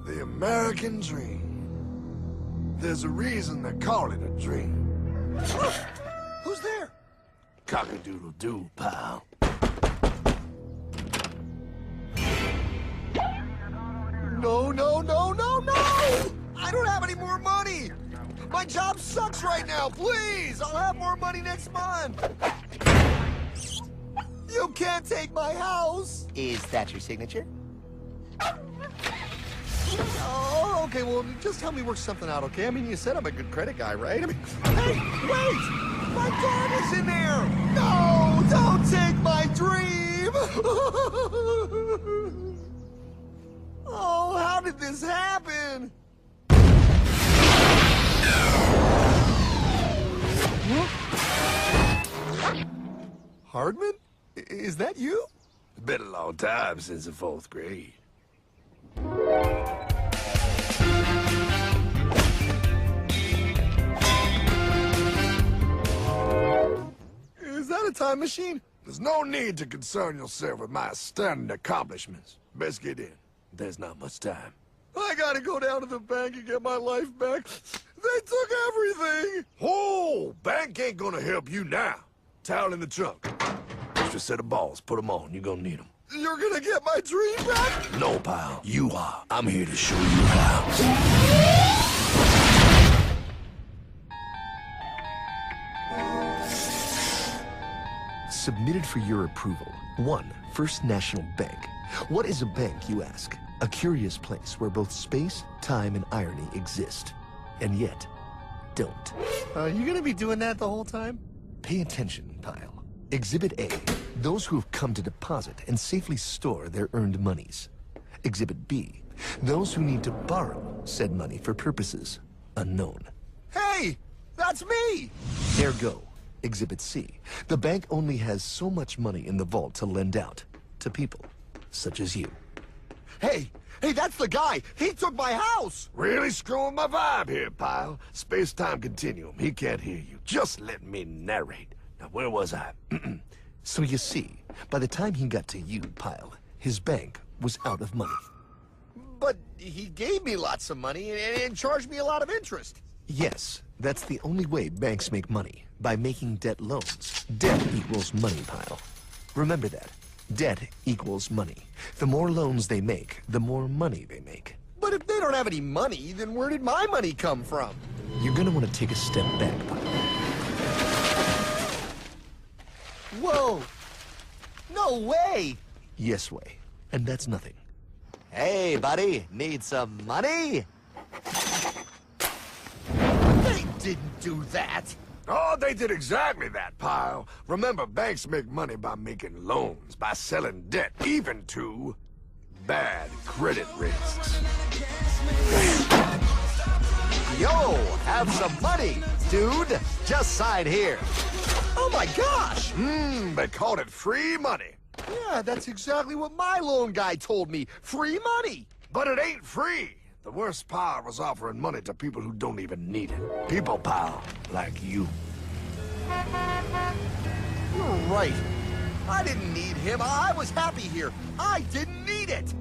The American dream. There's a reason they call it a dream. Who's there? Cock-a-doodle-doo, pal. No, no, no, no, no! I don't have any more money! My job sucks right now, please! I'll have more money next month! You can't take my house! Is that your signature? Oh, okay, well, just help me work something out, okay? I mean, you said I'm a good credit guy, right? I mean, hey, wait! My dog is in there! No, don't take my dream! Oh, how did this happen? Hardman? Is that you? It's been a long time since the 4th grade. Is that a time machine? There's no need to concern yourself with my stunning accomplishments. Best get in. There's not much time. I gotta go down to the bank and get my life back. They took everything! Oh, bank ain't gonna help you now. Towel in the trunk. Extra set of balls. Put them on. You're gonna need them. You're gonna get my dream back? No, pal. You are. I'm here to show you how. Submitted for your approval. 1. First National Bank. What is a bank, you ask? A curious place where both space, time, and irony exist. And yet, don't. You gonna be doing that the whole time? Pay attention, pile. Exhibit A. Those who have come to deposit and safely store their earned monies. Exhibit B. Those who need to borrow said money for purposes unknown. Hey! That's me! Ergo, Exhibit C. The bank only has so much money in the vault to lend out to people such as you. Hey! Hey, that's the guy! He took my house! Really screwing my vibe here, pal. Space-time continuum. He can't hear you. Just let me narrate. Now, where was I? So you see, by the time he got to you, pile, his bank was out of money. But he gave me lots of money and charged me a lot of interest. Yes, that's the only way banks make money, by making debt loans. Debt equals money, pile. Remember that. Debt equals money. The more loans they make, the more money they make. But if they don't have any money, then where did my money come from? You're gonna want to take a step back, pile. Whoa! No way! Yes way. And that's nothing. Hey, buddy, need some money? They didn't do that! Oh, they did exactly that, pal. Remember, banks make money by making loans, by selling debt, even to bad credit risks. Yo, have some money, dude. Just sign here. Oh my gosh! They called it free money. Yeah, that's exactly what my loan guy told me. Free money! But it ain't free. The worst part was offering money to people who don't even need it. People, pal, like you. You're right. I didn't need him. I was happy here. I didn't need it.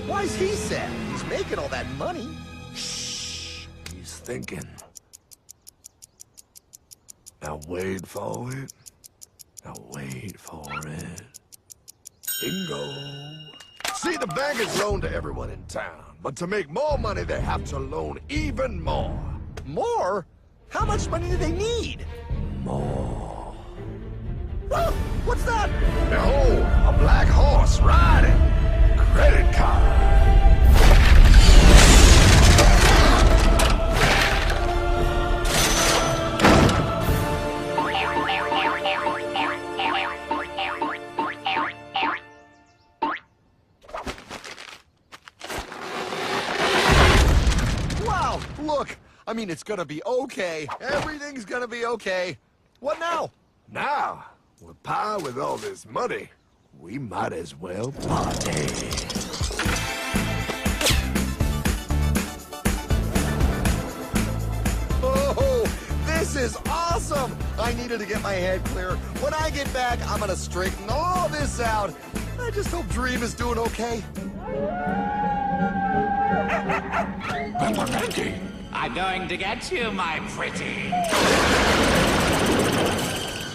Why's he sad? He's making all that money. Shh. He's thinking. Now wait for it. Now wait for it. Bingo. See, the bank is loaned to everyone in town. But to make more money, they have to loan even more. More? How much money do they need? More. Oh, what's that? Behold, a black horse riding. Credit card. Wow, look. I mean, it's gonna be okay. Everything's gonna be okay. What now? Now, with power with all this money, we might as well party. Oh, this is awesome! I needed to get my head clear. When I get back, I'm gonna straighten all this out. I just hope Dream is doing okay. Pepperminty! I'm going to get you, my pretty.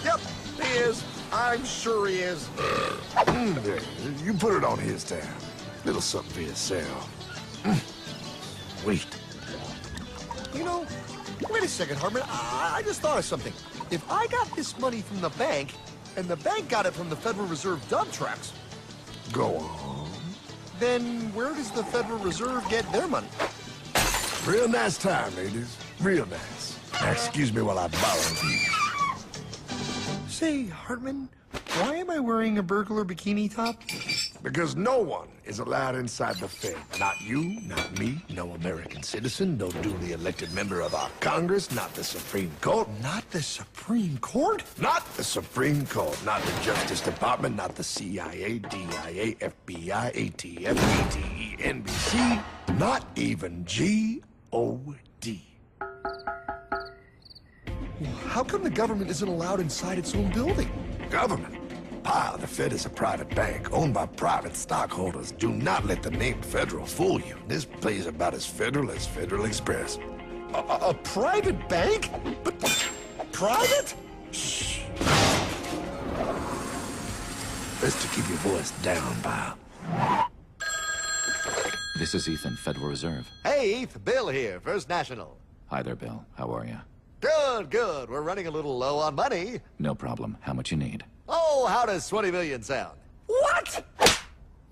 Yep, he is. I'm sure he is. There, you put it on his tab. Little something for yourself. Sweet. You know, wait a second, Hartman. I just thought of something. If I got this money from the bank, and the bank got it from the Federal Reserve dump trucks, Go on. then where does the Federal Reserve get their money? Real nice time, ladies. Real nice. Now, excuse me while I borrow these. Say, Hartman, why am I wearing a burglar bikini top? Because no one is allowed inside the Fed. Not you, not me, no American citizen, no duly elected member of our Congress, not the Supreme Court. Not the Supreme Court? Not the Supreme Court, not the Justice Department, not the CIA, DIA, FBI, ATF, ATE, NBC, not even G.O.D. How come the government isn't allowed inside its own building? Government. Pile, the Fed is a private bank owned by private stockholders. Do not let the name Federal fool you. This place is about as federal as Federal Express. A private bank? But private? Shh. Best to keep your voice down, pal. This is Ethan, Federal Reserve. Hey, Eth, Bill here, First National. Hi there, Bill. How are you? Good, good. We're running a little low on money. No problem. How much you need? Oh, how does 20 million sound? What?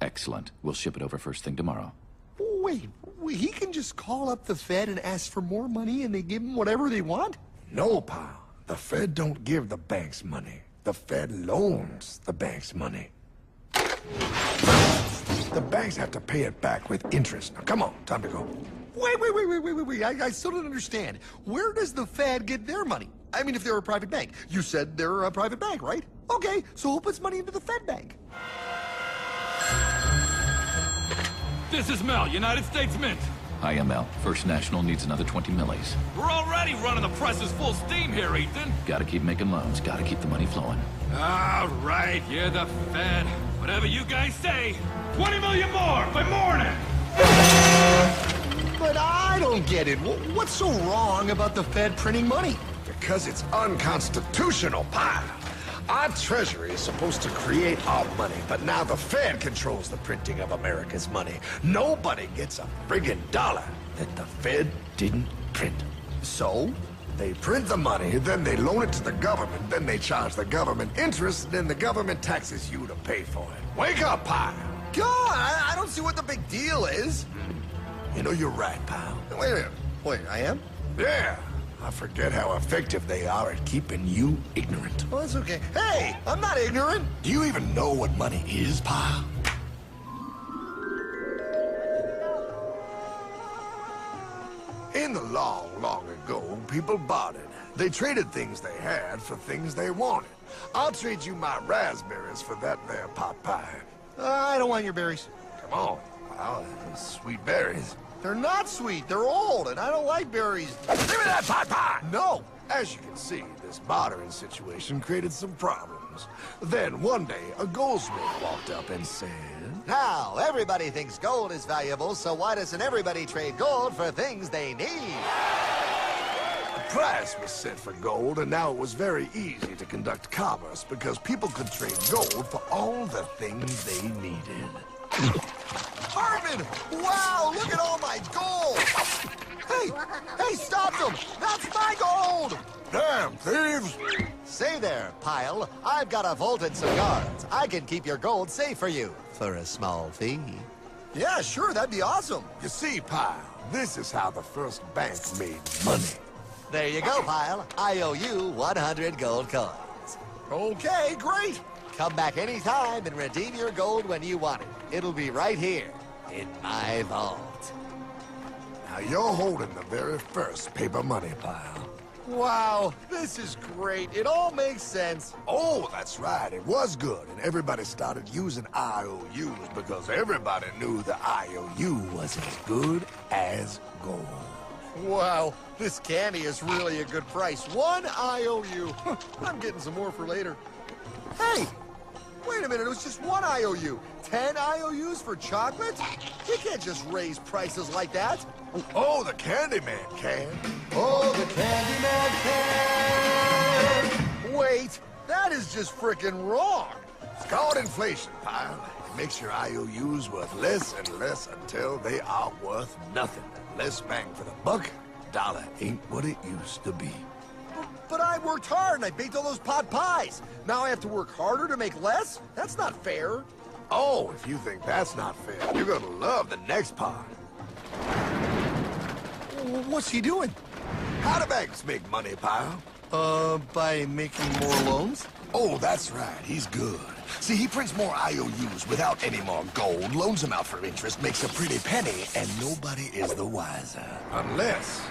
Excellent. We'll ship it over first thing tomorrow. Wait, he can just call up the Fed and ask for more money and they give him whatever they want? No, pal. The Fed don't give the banks money. The Fed loans the banks money. The banks have to pay it back with interest. Now, come on, time to go. Wait. I still don't understand. Where does the Fed get their money? I mean, if they're a private bank. You said they're a private bank, right? Okay, so who puts money into the Fed bank? This is Mel, United States Mint. Hi, ML. First National needs another 20 millis. We're already running the presses full steam here, Ethan. Gotta keep making loans. Gotta keep the money flowing. All right, you're the Fed. Whatever you guys say. 20 million more by morning. But I don't get it. What's so wrong about the Fed printing money? Because it's unconstitutional, pal. Our Treasury is supposed to create our money, but now the Fed controls the printing of America's money. Nobody gets a friggin' dollar that the Fed didn't print. So? They print the money, then they loan it to the government, then they charge the government interest, then the government taxes you to pay for it. Wake up, pal! God, I don't see what the big deal is. You know, you're right, pal. Wait a minute. Wait, I am? Yeah, I forget how effective they are at keeping you ignorant. Well, that's okay. Hey, I'm not ignorant. Do you even know what money is, pal? In the long, long ago, people bartered. They traded things they had for things they wanted. I'll trade you my raspberries for that there pot pie. I don't want your berries. Come on, pal, those sweet berries. They're not sweet. They're old, and I don't like berries. Give me that pot pie! No. As you can see, this bartering situation created some problems. Then one day, a goldsmith walked up and said, Now, everybody thinks gold is valuable, so why doesn't everybody trade gold for things they need? a price was set for gold, and now it was very easy to conduct commerce because people could trade gold for all the things they needed. Hartman! Wow, look at all my gold! Hey, stop them! That's my gold! Damn thieves! Say there, Pile. I've got a vault and some guards. I can keep your gold safe for you for a small fee. Yeah, sure, that'd be awesome. You see, Pile, this is how the first bank made money. There you go, Pile. I owe you 100 gold coins. Okay, great. Come back anytime and redeem your gold when you want it. It'll be right here in my vault. Now you're holding the very first paper money, Pile. Wow, this is great. It all makes sense. Oh, that's right. It was good. And everybody started using IOUs because everybody knew the IOU was as good as gold. Wow, this candy is really a good price. 1 IOU. I'm getting some more for later. Hey, wait a minute. It was just 1 IOU. 10 IOUs for chocolate? You can't just raise prices like that. Oh, the Candyman can. Oh, the Candyman can. Wait, that is just frickin' wrong. It's called inflation, pal. It makes your IOUs worth less and less until they are worth nothing. Less bang for the buck. Dollar ain't what it used to be. But I worked hard and I baked all those pot pies. Now I have to work harder to make less? That's not fair. Oh, if you think that's not fair, you're gonna love the next part. What's he doing? How do banks make money, pal? By making more loans? Oh, that's right. He's good. See, he prints more IOUs without any more gold, loans them out for interest, makes a pretty penny, and nobody is the wiser. Unless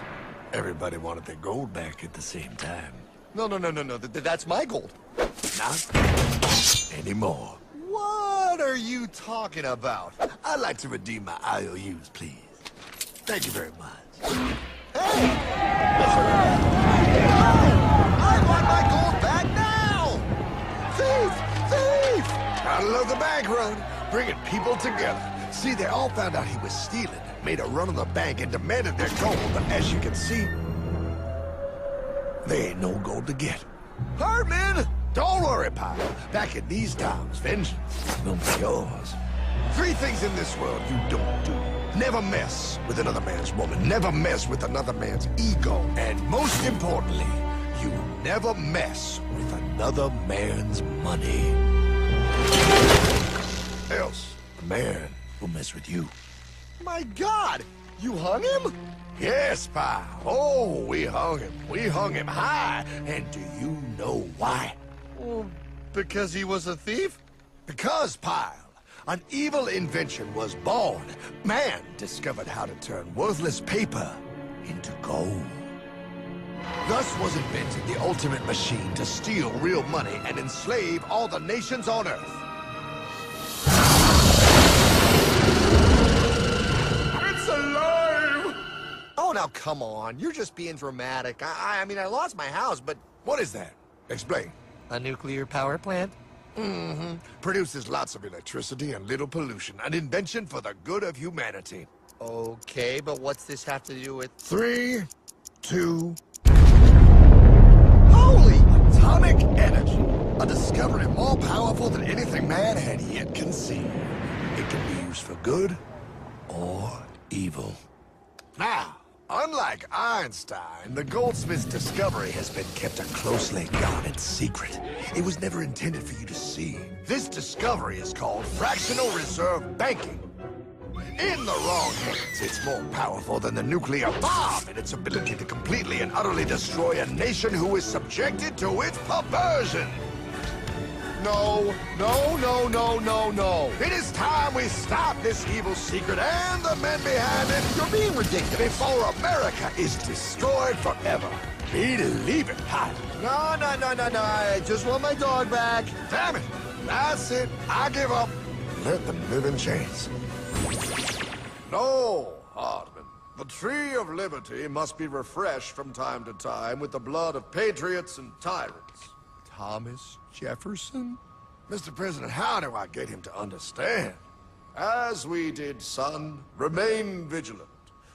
everybody wanted their gold back at the same time. No. That's my gold. Not anymore. What are you talking about? I'd like to redeem my IOUs, please. Thank you very much. Hey! I want my gold back now! Thief! Gotta love the bank run, bringing people together. See, they all found out he was stealing, made a run on the bank, and demanded their gold. But as you can see, there ain't no gold to get. Hardman! Don't worry, pal. Back in these times, vengeance will be yours. 3 things in this world you don't do. Never mess with another man's woman. Never mess with another man's ego. And most importantly, you never mess with another man's money. Else, the man will mess with you. My God! You hung him? Yes, pal. Oh, we hung him. We hung him high. And do you know why? Well, because he was a thief? Because, pal, an evil invention was born. Man discovered how to turn worthless paper into gold. Thus was invented the ultimate machine to steal real money and enslave all the nations on Earth. It's alive! Oh, now come on. You're just being dramatic. I mean, I lost my house, but... What is that? Explain. A nuclear power plant? Mm-hmm. Produces lots of electricity and little pollution. An invention for the good of humanity. Okay, but what's this have to do with... 3, 2... Holy! Atomic energy. A discovery more powerful than anything man had yet conceived. It can be used for good or evil. Now, unlike Einstein, the goldsmith's discovery has been kept a closely guarded secret. It was never intended for you to see. This discovery is called fractional reserve banking. In the wrong hands, it's more powerful than the nuclear bomb in its ability to completely and utterly destroy a nation who is subjected to its perversion. No. It is time we stop this evil secret and the men behind it. You're being ridiculous. Before America is destroyed forever. Believe it, Pop. No. I just want my dog back. Damn it. That's it. I give up. Let them live in chains. No, Hardman. The Tree of Liberty must be refreshed from time to time with the blood of patriots and tyrants. Thomas Jefferson? Mr. President, how do I get him to understand? As we did, son, remain vigilant.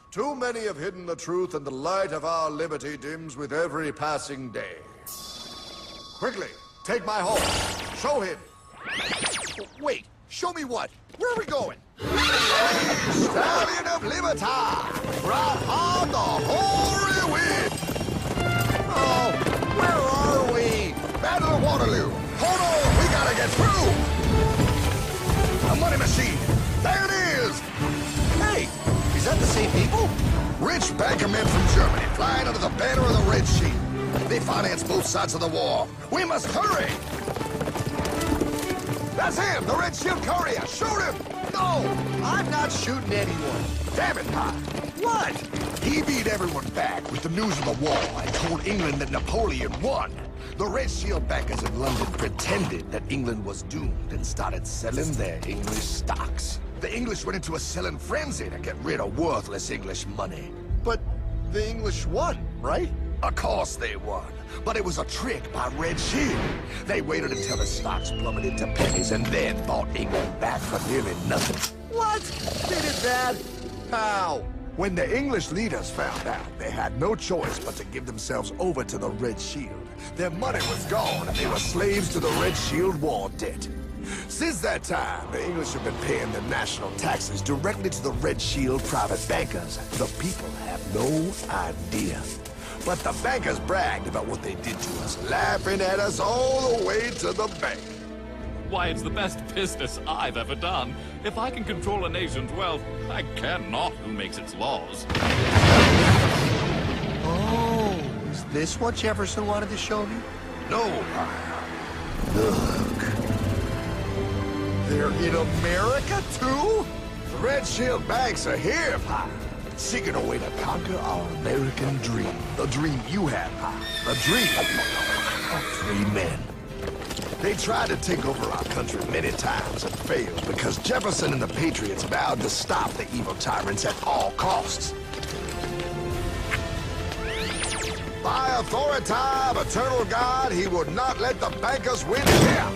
Too many have hidden the truth, and the light of our liberty dims with every passing day. Quickly, take my horse. Show him. Wait, show me what? Where are we going? Stallion of Liberty! Ride on the hoary wind! Oh, where are we? Battle of Waterloo! Hold on, we gotta get through! A money machine! There it is! Hey, is that the same people? Rich banker men from Germany flying under the banner of the Red Sheet. They finance both sides of the war. We must hurry! That's him, the Red Shield courier! Shoot him! No, I'm not shooting anyone. Damn it, Pie! What? He beat everyone back with the news of the war and told England that Napoleon won. The Red Shield bankers in London pretended that England was doomed and started selling their English stocks. The English went into a selling frenzy to get rid of worthless English money. But the English won, right? Of course they won, but it was a trick by Red Shield. They waited until the stocks plummeted to pennies and then bought England back for nearly nothing. What? They did that? How? When the English leaders found out, they had no choice but to give themselves over to the Red Shield. Their money was gone, and they were slaves to the Red Shield war debt. Since that time, the English have been paying their national taxes directly to the Red Shield private bankers. The people have no idea. But the bankers bragged about what they did to us, laughing at us all the way to the bank. Why, it's the best business I've ever done. If I can control a nation's wealth, I care not who makes its laws. Oh, is this what Jefferson wanted to show me? No, Look. They're in America, too? the Red Shield banks are here, Pie. Seeking a way to conquer our American dream. The dream you have, Pie. The dream of free men. They tried to take over our country many times and failed because Jefferson and the Patriots vowed to stop the evil tyrants at all costs. By authority of eternal God, he would not let the bankers win here.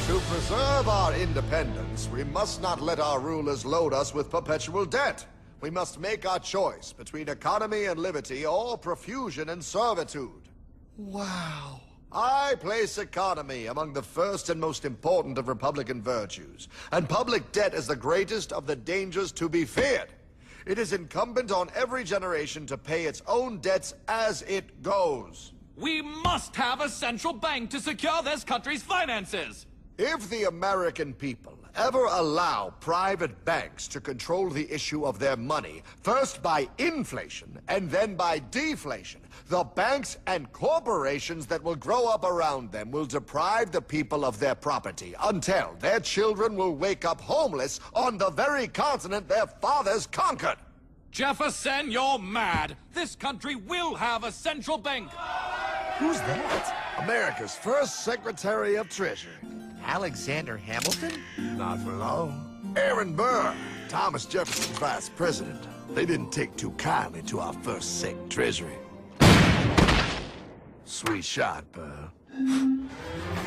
To preserve our independence, we must not let our rulers load us with perpetual debt. We must make our choice between economy and liberty or profusion and servitude. Wow. I place economy among the first and most important of Republican virtues, and public debt is the greatest of the dangers to be feared. It is incumbent on every generation to pay its own debts as it goes. We must have a central bank to secure this country's finances. If the American people ever allow private banks to control the issue of their money, first by inflation and then by deflation, the banks and corporations that will grow up around them will deprive the people of their property until their children will wake up homeless on the very continent their fathers conquered. Jefferson, you're mad. This country will have a central bank. Who's that? America's first Secretary of Treasury. Alexander Hamilton? Not for long. Aaron Burr, Thomas Jefferson's vice president. They didn't take too kindly to our first Sec Treasury. Sweet shot, Burr.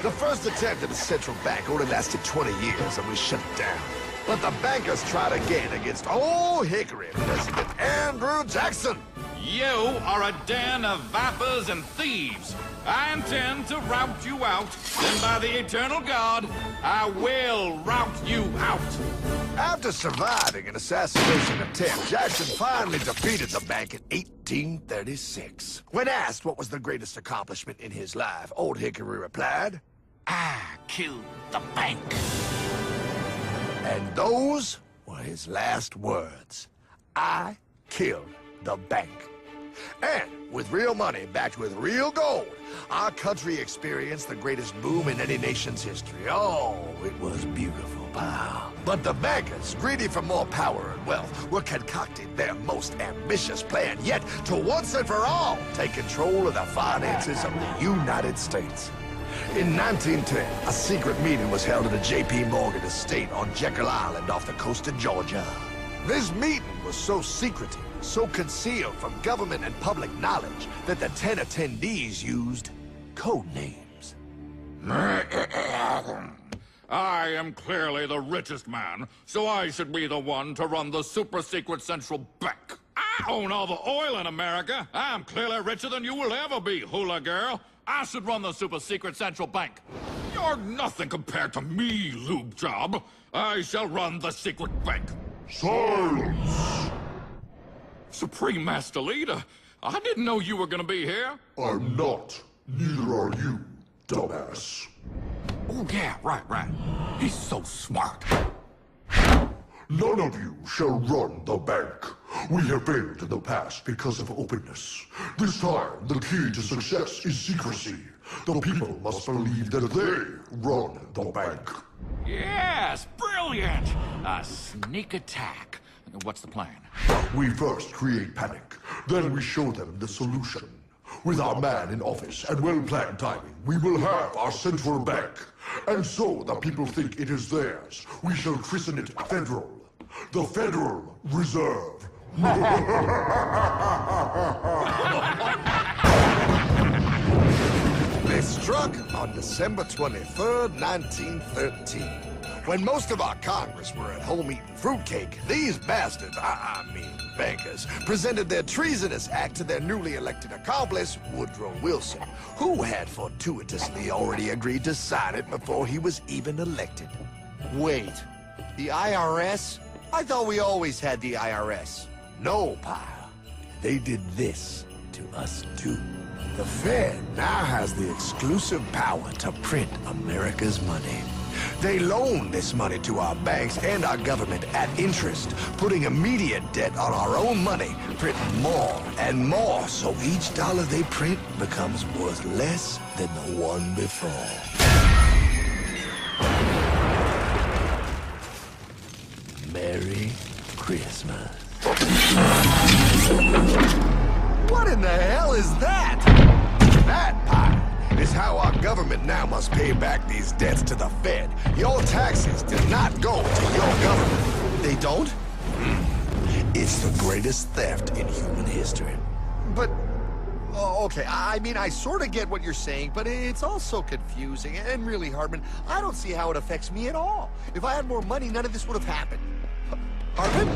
The first attempt at a central bank only lasted 20 years and we shut it down. But the bankers tried again against Old Hickory President Andrew Jackson. You are a den of vipers and thieves. I intend to rout you out, and by the eternal God, I will rout you out. After surviving an assassination attempt, Jackson finally defeated the bank in 1836. When asked what was the greatest accomplishment in his life, Old Hickory replied, I killed the bank. and those were his last words. I killed the bank. And with real money backed with real gold, our country experienced the greatest boom in any nation's history. Oh, it was beautiful, pal. But the bankers, greedy for more power and wealth, were concocting their most ambitious plan yet to once and for all take control of the finances of the United States. In 1910, a secret meeting was held at a J.P. Morgan estate on Jekyll Island off the coast of Georgia. This meeting was so secretive, so concealed from government and public knowledge that the 10 attendees used code names. I am clearly the richest man, so I should be the one to run the super-secret central bank. I own all the oil in America. I'm clearly richer than you will ever be, hula girl. I should run the super-secret central bank. You're nothing compared to me, lube job. I shall run the secret bank. Silence! Supreme Master Leader, I didn't know you were gonna be here. I'm not. Neither are you, dumbass. Oh, yeah, right. He's so smart. None of you shall run the bank. We have failed in the past because of openness. This time, the key to success is secrecy. The people must believe that they run the bank. Yes, brilliant! A sneak attack. What's the plan? We first create panic, then we show them the solution. With our man in office and well-planned timing, we will have our central bank. And so the people think it is theirs. We shall christen it Federal. The Federal Reserve. They struck on December 23rd, 1913. When most of our Congress were at home eating fruitcake, these bastards, I mean bankers, presented their treasonous act to their newly elected accomplice, Woodrow Wilson, who had fortuitously already agreed to sign it before he was even elected. Wait, the IRS? I thought we always had the IRS. No, pal. They did this to us too. The Fed now has the exclusive power to print America's money. They loan this money to our banks and our government at interest, putting immediate debt on our own money, printing more and more, so each dollar they print becomes worth less than the one before. Merry Christmas. What in the hell is that? That, pie, is how our government now must pay back these debts to the Fed. Your taxes did not go to your government. They don't? It's the greatest theft in human history. But, oh, okay, I mean, I sort of get what you're saying, but it's all so confusing. And really, Hartman, I don't see how it affects me at all. If I had more money, none of this would have happened. Hartman?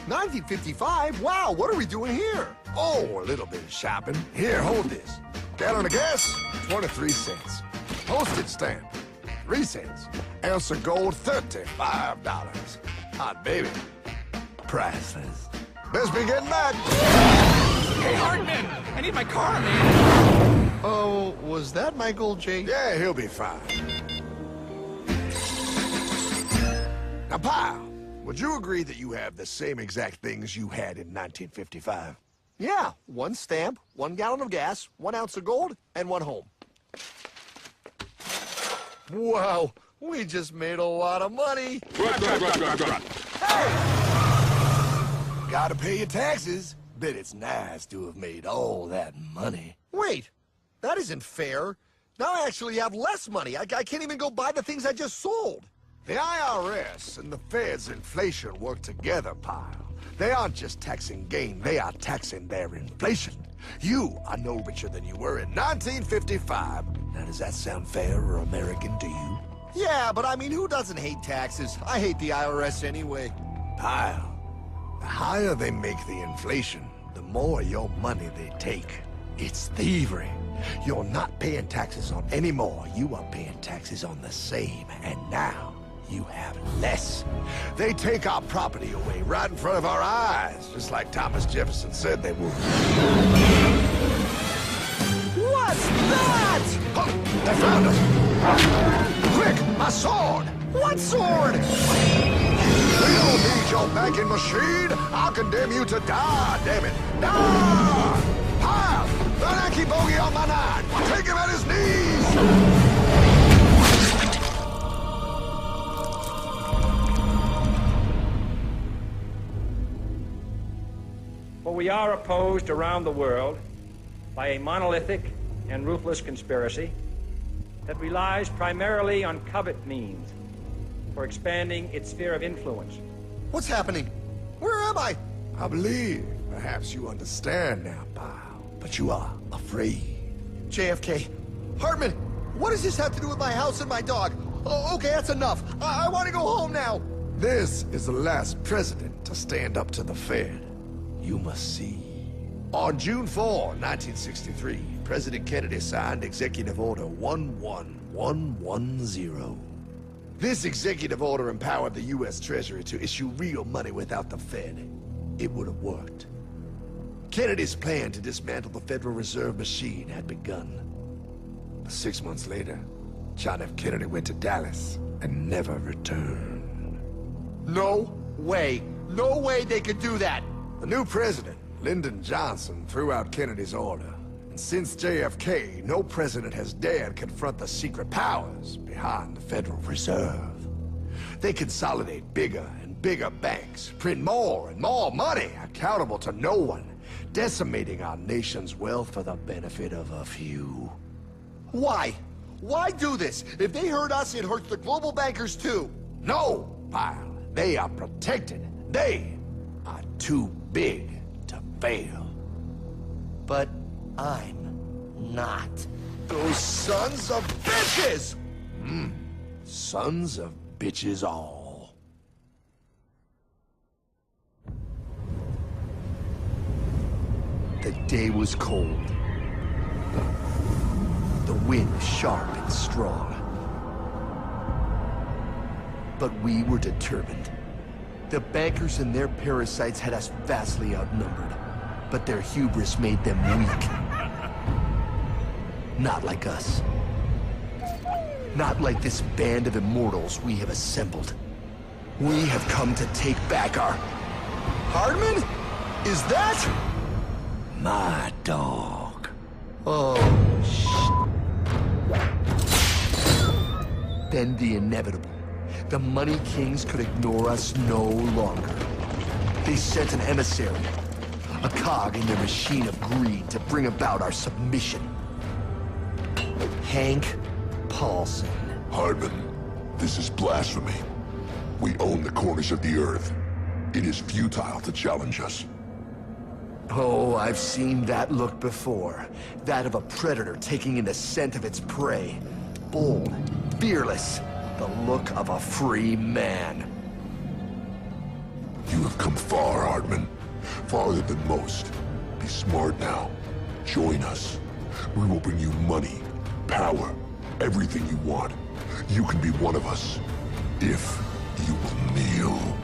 1955? Wow, what are we doing here? Oh, a little bit of shopping. Here, hold this. Gallon of gas, 23 cents. Postage stamp, 3 cents. Ounce of gold, $35. Hot baby, priceless. Best be getting back. Hey, Hartman! I need my car, man! Oh, was that Michael J? Yeah, he'll be fine. Now, pal, would you agree that you have the same exact things you had in 1955? Yeah, 1 stamp, 1 gallon of gas, 1 ounce of gold, and 1 home. Wow, we just made a lot of money. Gotta pay your taxes. Bet it's nice to have made all that money. Wait, that isn't fair. Now I actually have less money. I can't even go buy the things I just sold. The IRS and the Fed's inflation work together, pal. They aren't just taxing gain, they are taxing their inflation. You are no richer than you were in 1955. Now, does that sound fair or American to you? Yeah, but I mean, who doesn't hate taxes? I hate the IRS anyway. Pal, the higher they make the inflation, the more your money they take. It's thievery. You're not paying taxes on any more. You are paying taxes on the same, and now you have less. They take our property away right in front of our eyes, just like Thomas Jefferson said they would. What's that? Oh, they found us! Quick, my sword! What sword? We don't need your banking machine! I'll condemn you to die, damn it! Die! Pile! The Yankee bogey on my 9! Take him at his knees! For we are opposed around the world by a monolithic and ruthless conspiracy that relies primarily on covert means for expanding its sphere of influence. What's happening? Where am I? I believe perhaps you understand now, pal, but you are afraid. JFK. Hartman, what does this have to do with my house and my dog? Oh, okay, that's enough. I want to go home now. This is the last president to stand up to the Fed. You must see. On June 4, 1963, President Kennedy signed Executive Order 11110. This executive order empowered the U.S. Treasury to issue real money without the Fed. It would have worked. Kennedy's plan to dismantle the Federal Reserve machine had begun. But 6 months later, John F. Kennedy went to Dallas and never return. No way. No way they could do that. The new president, Lyndon Johnson, threw out Kennedy's order. And since JFK, no president has dared confront the secret powers behind the Federal Reserve. They consolidate bigger and bigger banks, print more and more money, accountable to no one, decimating our nation's wealth for the benefit of a few. Why? Why do this? If they hurt us, it hurts the global bankers too. No, Pyle. They are protected. They are too big to fail. But I'm not. Those sons of bitches! Sons of bitches all. The day was cold. The wind sharp and strong. But we were determined. The bankers and their parasites had us vastly outnumbered, but their hubris made them weak. Not like us. Not like this band of immortals we have assembled. We have come to take back our... Hardman? Is that... My dog. Oh, Then the inevitable. The Money Kings could ignore us no longer. They sent an emissary, a cog in their machine of greed to bring about our submission. Hank Paulson. Hardman, this is blasphemy. We own the corners of the earth. It is futile to challenge us. Oh, I've seen that look before. That of a predator taking in the scent of its prey. Bold, fearless, the look of a free man. You have come far, Hardman. Farther than most. Be smart now. Join us. We will bring you money, power, everything you want. You can be one of us, if you will kneel.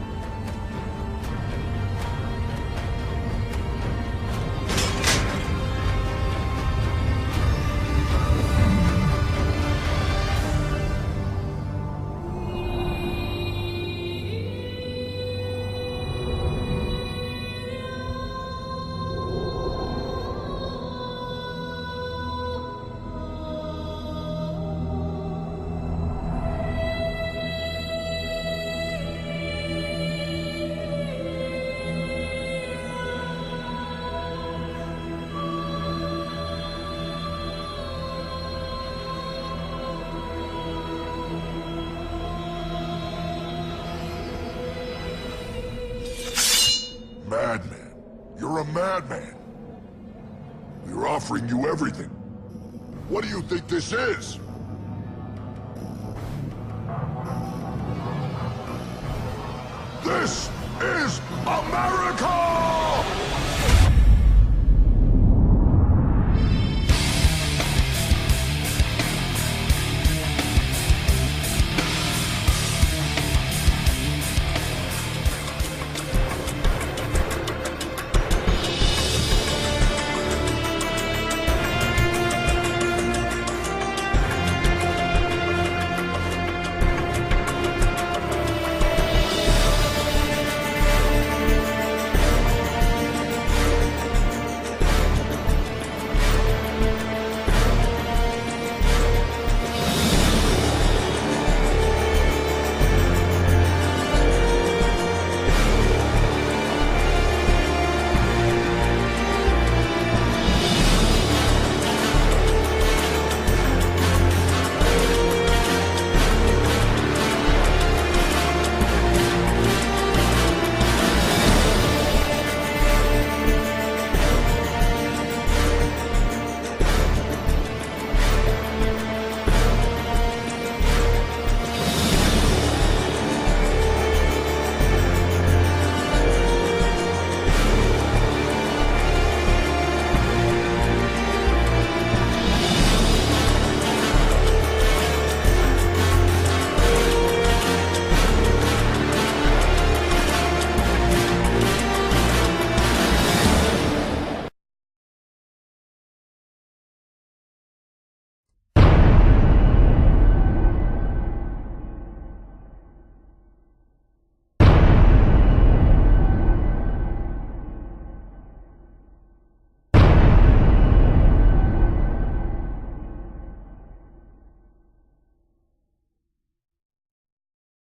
Madman. You're a madman. We're offering you everything. What do you think this is? This is America!